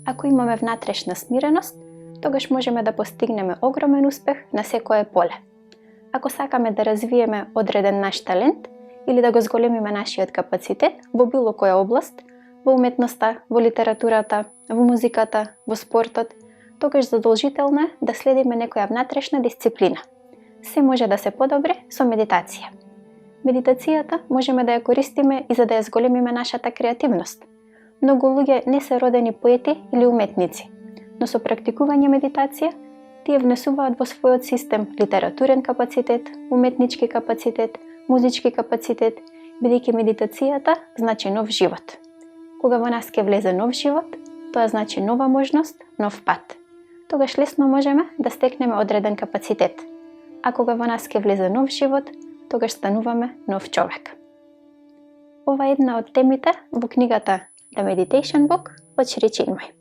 Ако имаме внатрешна смиреност, тогаш можеме да постигнеме огромен успех на секое поле. Ако сакаме да развиеме одреден наш талент или да го зголемиме нашиот капацитет во било која област, во уметноста, во литературата, во музиката, во спортот, тогаш задолжително е да следиме некоја внатрешна дисциплина. Се може да се подобри со медитација. Медитацијата можеме да ја користиме и за да ја зголемиме нашата креативност. Многу луѓе не се родени поети или уметници, но со практикување медитација, тие внесуваат во својот систем литературен капацитет, уметнички капацитет, музички капацитет, бидејќи медитацијата значи нов живот. Кога во нас ќе влезе нов живот, тоа значи нова можност, нов пат. Тогаш лесно можеме да стекнеме одреден капацитет. А кога во нас ќе влезе нов живот, тогаш стануваме нов човек. Ова е една од темите во книгата The Meditation Book од Шри Чинмај.